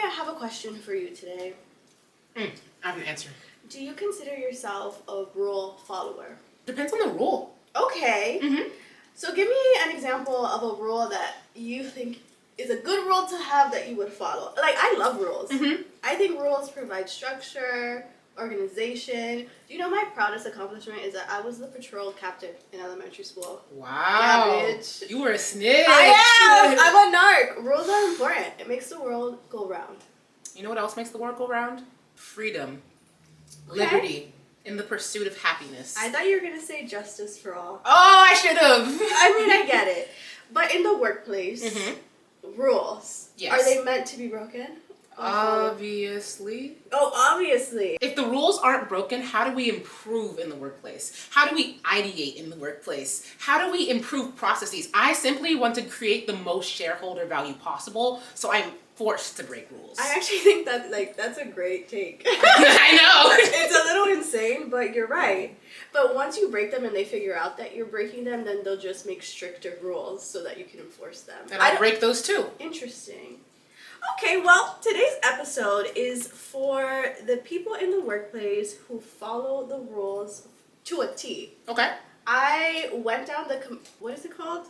I have a question for you today. I have an answer. Do you consider yourself a rule follower? Depends on the rule. Okay. Mm-hmm. So give me an example of a rule that you think is a good rule to have that you would follow. Like, I love rules. Mm-hmm. I think rules provide structure, organization. Do you know my proudest accomplishment is that I was the patrol captain in elementary school. Wow. Yeah, bitch. You were a snitch. I am! I'm a narc. Rules are important. It makes the world go round. You know what else makes the world go round? Freedom. Okay. Liberty. In the pursuit of happiness. I thought you were going to say justice for all. Oh, I should have. I mean, I get it. But in the workplace, rules, Yes. are they meant to be broken? Obviously. Oh, obviously. If the rules aren't broken, how do we improve in the workplace? How do we ideate in the workplace? How do we improve processes? I simply want to create the most shareholder value possible, so I'm forced to break rules. I actually think that, that's a great take. I know. It's a little insane, but you're right. But once you break them and they figure out that you're breaking them, then they'll just make stricter rules so that you can enforce them. And I'll break those too. Interesting. Okay, well, today's episode is for the people in the workplace who follow the rules to a T. Okay. I went down what is it called?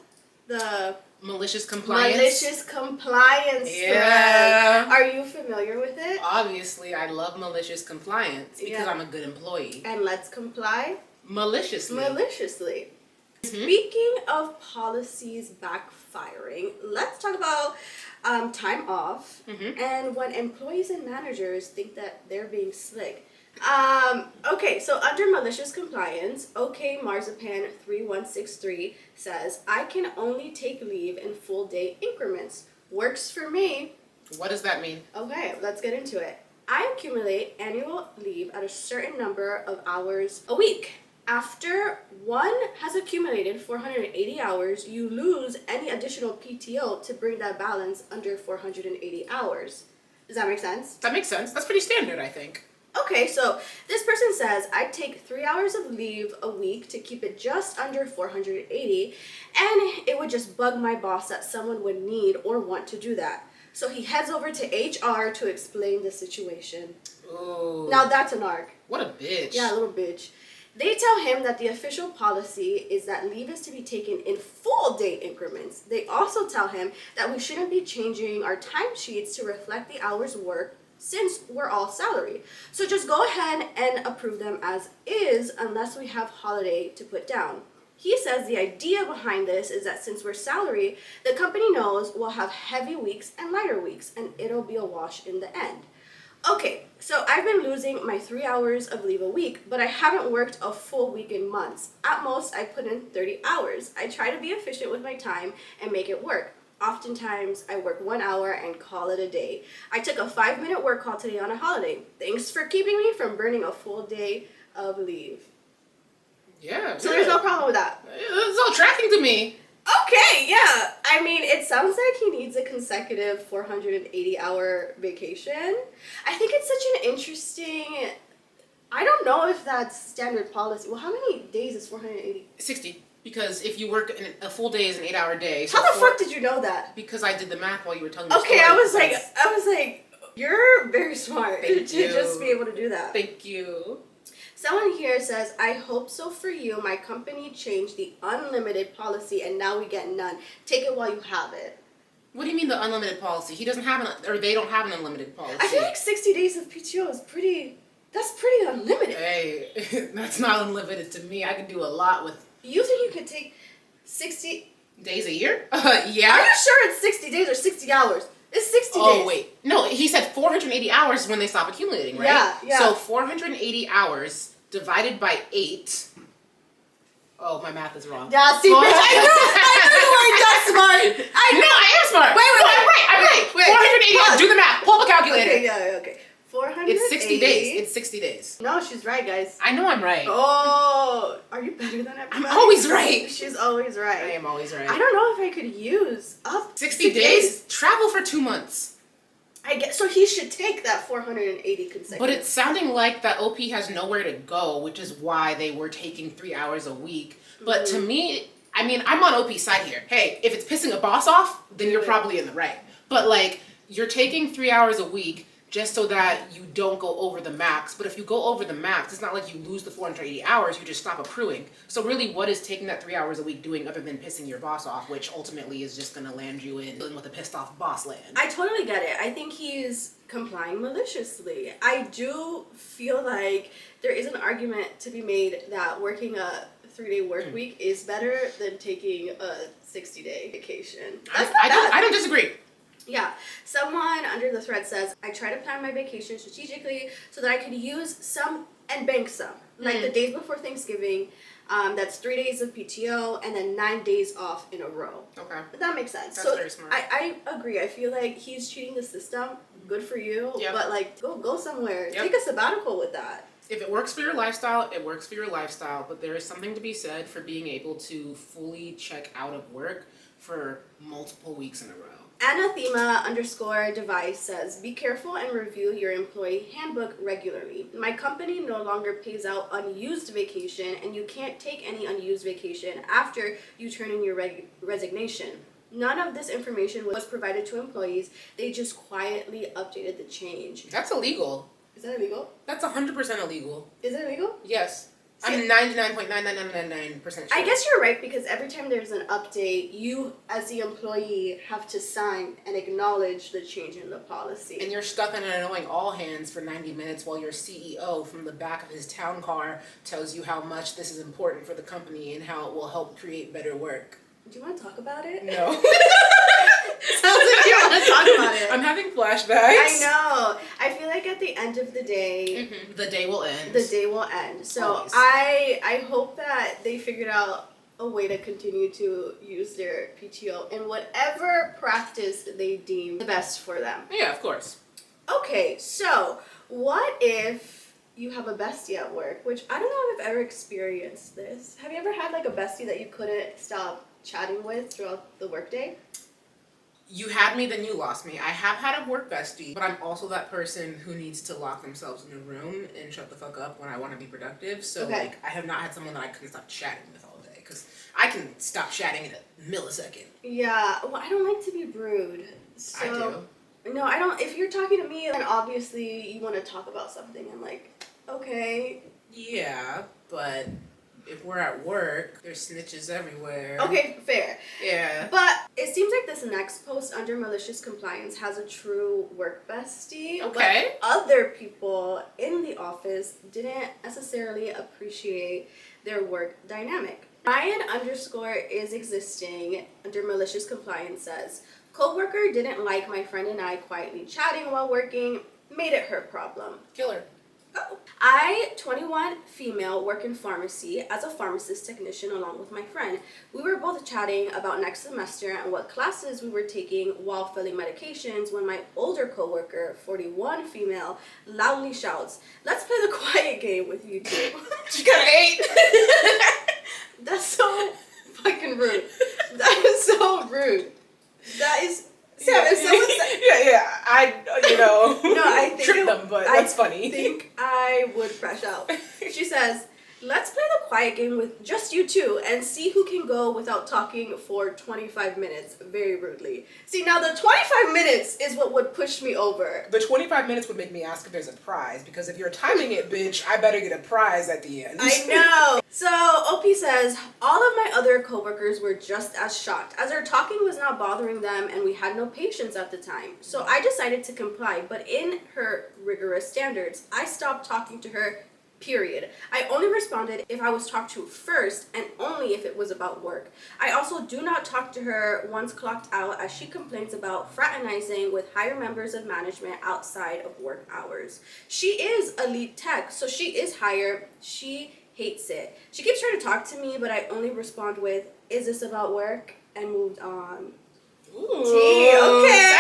The Malicious compliance. Malicious compliance Yeah. thread. Are you familiar with it? Obviously, I love malicious compliance because Yeah. I'm a good employee. And let's comply Maliciously. maliciously. Speaking of policies backfiring, let's talk about time off and when employees and managers think that they're being slick. Okay, so under malicious compliance, OK Marzipan 3163 says, I can only take leave in full day increments. Works for me. What does that mean? Okay, let's get into it. I accumulate annual leave at a certain number of hours a week. After one has accumulated 480 hours, you lose any additional PTO to bring that balance under 480 hours. Does that make sense? That makes sense. That's pretty standard, I think. Okay, so this person says, I take 3 hours of leave a week to keep it just under 480, and it would just bug my boss that someone would need or want to do that. So he heads over to HR to explain the situation. Ooh. Now that's an arc. What a bitch. Yeah, a little bitch. They tell him that the official policy is that leave is to be taken in full day increments. They also tell him that we shouldn't be changing our timesheets to reflect the hours worked since we're all salary. So just go ahead and approve them as is unless we have holiday to put down. He says the idea behind this is that since we're salary, the company knows we'll have heavy weeks and lighter weeks, and it'll be a wash in the end. Okay, so I've been losing my 3 hours of leave a week, but I haven't worked a full week in months. At most, I put in 30 hours. I try to be efficient with my time and make it work. Oftentimes, I work 1 hour and call it a day. I took a 5-minute work call today on a holiday. Thanks for keeping me from burning a full day of leave. Yeah. So there's no problem with that. It's all tracking to me. Okay, yeah. I mean, it sounds like he needs a consecutive 480-hour vacation. I think it's such an interesting... I don't know if that's standard policy. Well, how many days is 480? 60. Because if you work a full day is an 8-hour day. So How the fuck did you know that? Because I did the math while you were telling me. Okay, I was like, you're very smart to Thank you. just be able to do that. Thank you. Someone here says, I hope so for you. My company changed the unlimited policy and now we get none. Take it while you have it. What do you mean the unlimited policy? He doesn't have they don't have an unlimited policy. I feel like 60 days of PTO is that's pretty unlimited. Hey, that's not unlimited to me. I can do a lot with... You think you could take 60... Days a year? Yeah. Are you sure it's 60 days or 60 hours? It's 60 days. Oh, wait. No, he said 480 hours when they stop accumulating, right? Yeah. So 480 hours divided by 8... Oh, my math is wrong. Yeah, see, bitch, I knew you weren't that smart. I am smart. Wait, no, I'm right. Wait. 480 hours. Do the math. Pull up a calculator. Okay, yeah, okay. 480. It's 60 days. It's 60 days. No, she's right, guys. I know I'm right. Oh, are you better than everybody? I'm always right. She's always right. I am always right. I don't know if I could use up 60 days? Travel for 2 months. I guess so. He should take that 480 consecutive. But it's sounding like that OP has nowhere to go, which is why they were taking 3 hours a week. But to me, I mean, I'm on OP's side here. Hey, if it's pissing a boss off, then you're probably in the right. But like, you're taking 3 hours a week just so that you don't go over the max. But if you go over the max, it's not like you lose the 480 hours, you just stop accruing. So really, what is taking that 3 hours a week doing other than pissing your boss off, which ultimately is just gonna land you in dealing with a pissed off boss land? I totally get it. I think he's complying maliciously. I do feel like there is an argument to be made that working a 3-day work week is better than taking a 60-day vacation. I don't disagree. Yeah, someone under the thread says, I try to plan my vacation strategically so that I could use some and bank some. Like the days before Thanksgiving, that's 3 days of PTO and then 9 days off in a row. Okay. That makes sense. That's very smart. I agree. I feel like he's cheating the system. Good for you. Yep. But like, go somewhere. Yep. Take a sabbatical with that. If it works for your lifestyle, it works for your lifestyle. But there is something to be said for being able to fully check out of work for multiple weeks in a row. Anathema_device says, be careful and review your employee handbook regularly. My company no longer pays out unused vacation, and you can't take any unused vacation after you turn in your resignation. None of this information was provided to employees. They just quietly updated the change. That's illegal. Is that illegal? That's 100% illegal. Is it illegal? Yes. I'm 99.9999% sure. I guess you're right, because every time there's an update, you as the employee have to sign and acknowledge the change in the policy. And you're stuck in an annoying all hands for 90 minutes while your CEO from the back of his town car tells you how much this is important for the company and how it will help create better work. Do you want to talk about it? No. Sounds like you want to talk about it. I'm having flashbacks. I know. I feel like at the end of the day, the day will end. The day will end. So Always. I hope that they figured out a way to continue to use their PTO in whatever practice they deem the best for them. Yeah, of course. Okay, so what if you have a bestie at work, which I don't know if I've ever experienced this. Have you ever had like a bestie that you couldn't stop chatting with throughout the workday? You had me, then you lost me. I have had a work bestie, but I'm also that person who needs to lock themselves in a room and shut the fuck up when I want to be productive. So, Okay. I have not had someone that I couldn't stop chatting with all day, because I can stop chatting in a millisecond. Yeah, well, I don't like to be rude. So, I do. No, I don't. If you're talking to me, then obviously you want to talk about something. I'm like, okay. Yeah, but if we're at work, there's snitches everywhere. Okay, fair. Yeah. But it seems like this next post under malicious compliance has a true work bestie. Okay. But other people in the office didn't necessarily appreciate their work dynamic. Ryan_is existing under malicious compliance says, coworker didn't like my friend and I quietly chatting while working, made it her problem. Killer. Oh. I, 21 female, work in pharmacy as a pharmacist technician along with my friend. We were both chatting about next semester and what classes we were taking while filling medications when my older coworker, 41 female, loudly shouts, let's play the quiet game with you two. She got an 8. That's so fucking rude. That is so rude. That is... Sam, if someone said, No, I think tripped them, but that's funny. I think I would fresh out. She says, let's play the quiet game with just you two and see who can go without talking for 25 minutes, very rudely. See, now the 25 minutes is what would push me over. The 25 minutes would make me ask if there's a prize, because if you're timing it, bitch, I better get a prize at the end. I know. So OP says, all of my other coworkers were just as shocked, as our talking was not bothering them and we had no patience at the time. So I decided to comply, but in her rigorous standards, I stopped talking to her, period. I only responded if I was talked to first and only if it was about work. I also do not talk to her once clocked out, as she complains about fraternizing with higher members of management outside of work hours. She is a lead tech, so she is higher. She hates it. She keeps trying to talk to me, but I only respond with, is this about work? And moved on. Ooh, Tea, okay.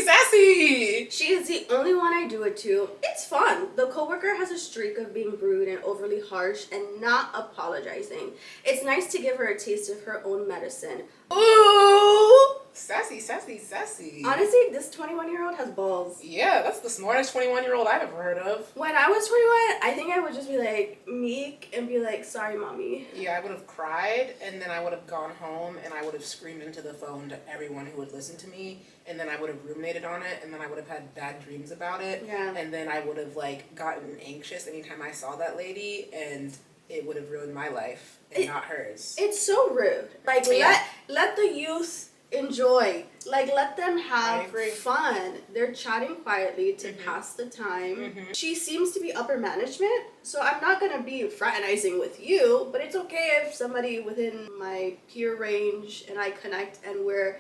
Sassy. She is the only one I do it too. It's fun. The coworker has a streak of being rude and overly harsh and not apologizing. It's nice to give her a taste of her own medicine. Ooh! Sassy, sassy, sassy. Honestly, this 21-year-old has balls. Yeah, that's the smartest 21-year-old I've ever heard of. When I was 21, I think I would just be like meek and be like, sorry, mommy. Yeah, I would have cried, and then I would have gone home, and I would have screamed into the phone to everyone who would listen to me, and then I would have ruminated on it, and then I would have had bad dreams about it. Yeah. And then I would have, like, gotten anxious anytime I saw that lady, and it would have ruined my life and not hers. It's so rude. Like, Yeah. let the youth enjoy. Like, let them have agree. fun. They're chatting quietly to pass the time. She seems to be upper management, so I'm not going to be fraternizing with you, but it's okay if somebody within my peer range and I connect and we're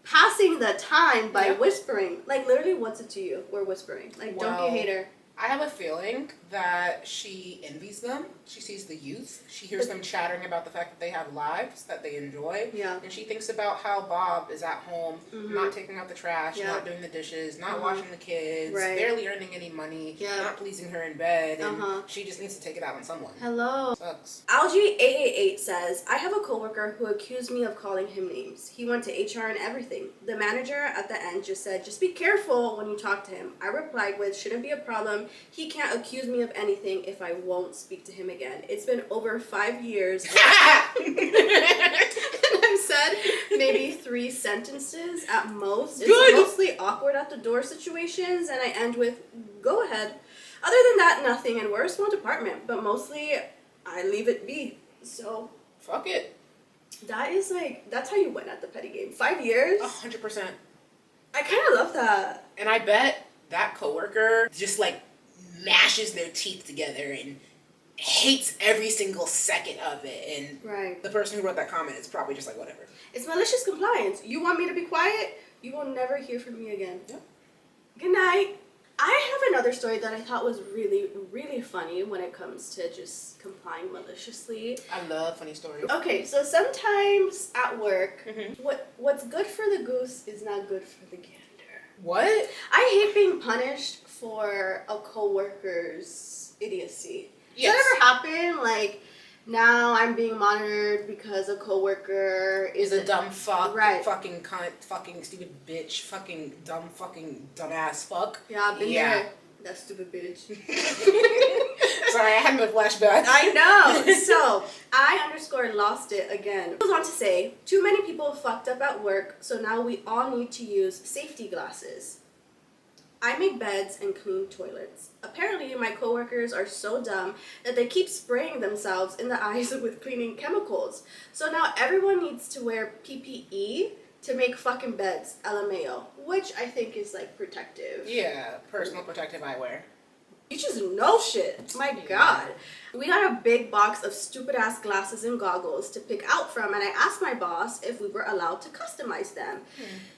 passing the time by whispering. Like, literally, what's it to you? We're whispering. Like, don't be a hater. I have a feeling that she envies them. She sees the youth. She hears them chattering about the fact that they have lives that they enjoy. Yeah. And she thinks about how Bob is at home, not taking out the trash, not doing the dishes, not washing the kids, barely earning any money, not pleasing her in bed, and she just needs to take it out on someone. Hello. Sucks. Algie888 says, I have a coworker who accused me of calling him names. He went to HR and everything. The manager at the end just said, just be careful when you talk to him. I replied with, shouldn't be a problem. He can't accuse me of anything if I won't speak to him again. It's been over 5 years. And I've said maybe 3 sentences at most. It's mostly awkward at the door situations, and I end with, go ahead. Other than that, nothing, and we're a small department, but mostly I leave it be. So, fuck it. that is like, that's how you win at the petty game. 5 years? 100%. I kind of love that. And I bet that coworker just like mashes their teeth together and hates every single second of it. And the person who wrote that comment is probably just like, whatever. It's malicious compliance. You want me to be quiet? You will never hear from me again. Yep. Good night. I have another story that I thought was really, really funny when it comes to just complying maliciously. I love funny stories. Okay, so sometimes at work, what's good for the goose is not good for the gander. What? I hate being punished for a coworker's idiocy. Yes. Does that ever happen? Like, now I'm being monitored because a coworker is a dumb fuck, right? Fucking cunt, fucking stupid bitch, fucking dumb, fucking dumbass fuck. Yeah, I've been there. That stupid bitch. Sorry, I had my flashback. I know. So, I lost it again. Goes on to say, too many people fucked up at work, so now we all need to use safety glasses. I make beds and clean toilets. Apparently, my coworkers are so dumb that they keep spraying themselves in the eyes with cleaning chemicals. So now everyone needs to wear PPE to make fucking beds, LMAO, which I think is like protective. Yeah, personal protective eyewear. You just know shit. My God. We got a big box of stupid ass glasses and goggles to pick out from, and I asked my boss if we were allowed to customize them.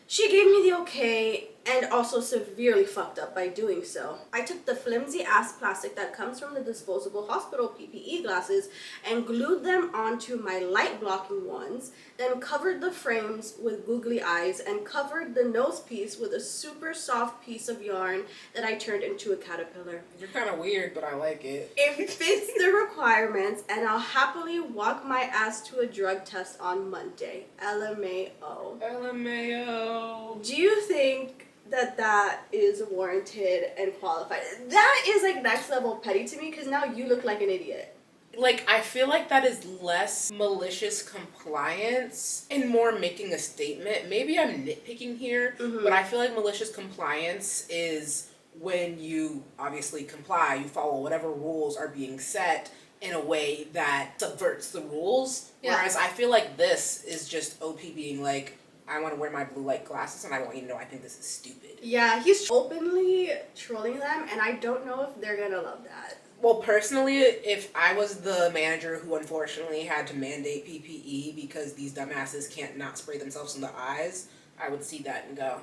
She gave me the okay and also severely fucked up by doing so. I took the flimsy ass plastic that comes from the disposable hospital PPE glasses and glued them onto my light blocking ones, then covered the frames with googly eyes and covered the nose piece with a super soft piece of yarn that I turned into a caterpillar. You're kind of weird, but I like it. It fits the requirements, and I'll happily walk my ass to a drug test on Monday. LMAO. LMAO. Do you think that is warranted and qualified? That is like next level petty to me, because now you look like an idiot. Like, I feel like that is less malicious compliance and more making a statement. Maybe I'm nitpicking here, but I feel like malicious compliance is when you obviously comply, you follow whatever rules are being set in a way that subverts the rules. Yeah. Whereas I feel like this is just OP being like, I want to wear my blue light glasses and I want you to know I think this is stupid. Yeah, he's openly trolling them, and I don't know if they're gonna love that. Well, personally, if I was the manager who unfortunately had to mandate PPE because these dumbasses can't not spray themselves in the eyes, I would see that and go,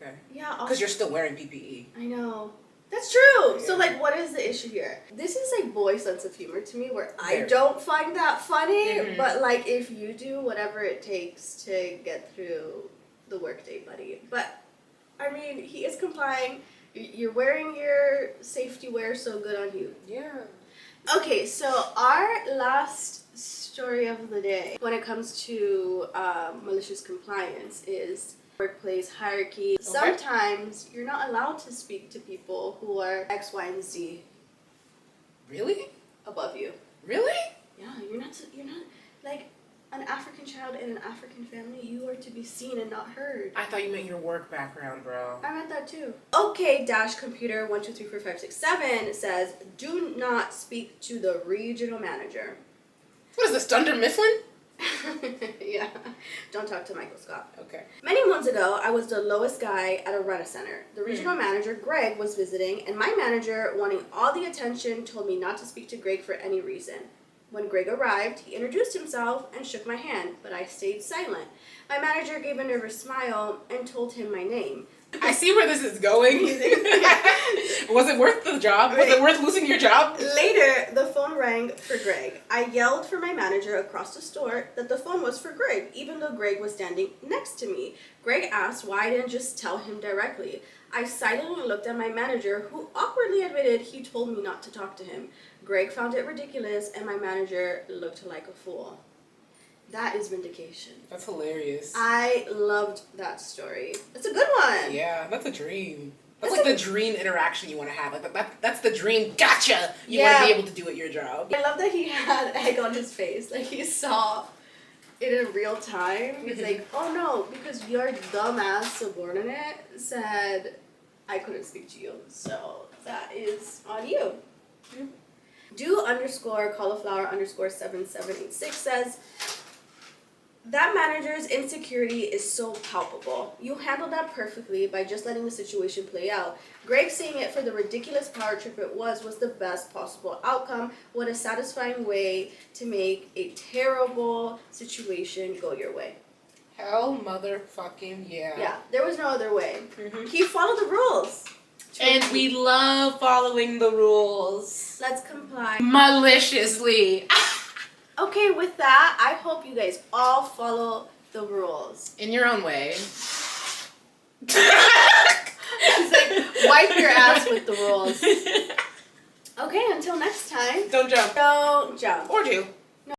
okay. Yeah. Because you're still wearing PPE. I know. That's true. Yeah. So, like, what is the issue here? This is, like, boy sense of humor to me, where I don't find that funny, but, like, if you do whatever it takes to get through the workday, buddy. But, I mean, he is complying, You're wearing your safety wear, so good on you. Yeah. Okay, so our last story of the day when it comes to malicious compliance is workplace hierarchy. Okay. Sometimes you're not allowed to speak to people who are X, Y, and Z Really? above you. Really? Yeah, you're not like an African child in an African family. You are to be seen and not heard. I thought you meant your work background, bro. I meant that too. Okay, Dash Computer 1234567 says, do not speak to the regional manager. What is this, Dunder Mifflin? Yeah, don't talk to Michael Scott. Okay. Many months ago, I was the lowest guy at a rent-a-center. The regional manager, Greg, was visiting, and my manager, wanting all the attention, told me not to speak to Greg for any reason. When Greg arrived, he introduced himself and shook my hand, but I stayed silent. My manager gave a nervous smile and told him my name. I see where this is going. Was it worth the job? Was it worth losing your job? Later, the phone rang for Greg. I yelled for my manager across the store that the phone was for Greg, even though Greg was standing next to me. Greg asked why I didn't just tell him directly. I silently looked at my manager, who awkwardly admitted he told me not to talk to him. Greg found it ridiculous, and my manager looked like a fool. That is vindication. That's hilarious. I loved that story. It's a good one. Yeah, that's a dream. That's like the dream interaction you want to have. Like that's the dream gotcha you want to be able to do at your job. I love that he had egg on his face. Like, he saw it in real time. He's like, oh no, because your dumbass subordinate said I couldn't speak to you. So that is on you. Yeah. Do_cauliflower_7786 says, that manager's insecurity is so palpable. You handled that perfectly by just letting the situation play out. Greg saying it for the ridiculous power trip it was the best possible outcome. What a satisfying way to make a terrible situation go your way. Hell motherfucking yeah. Yeah, there was no other way. He followed the rules. And we love following the rules. Let's comply. Maliciously. Okay, with that, I hope you guys all follow the rules. In your own way. She's like, wipe your ass with the rules. Okay, until next time. Don't jump. Don't jump. Or do.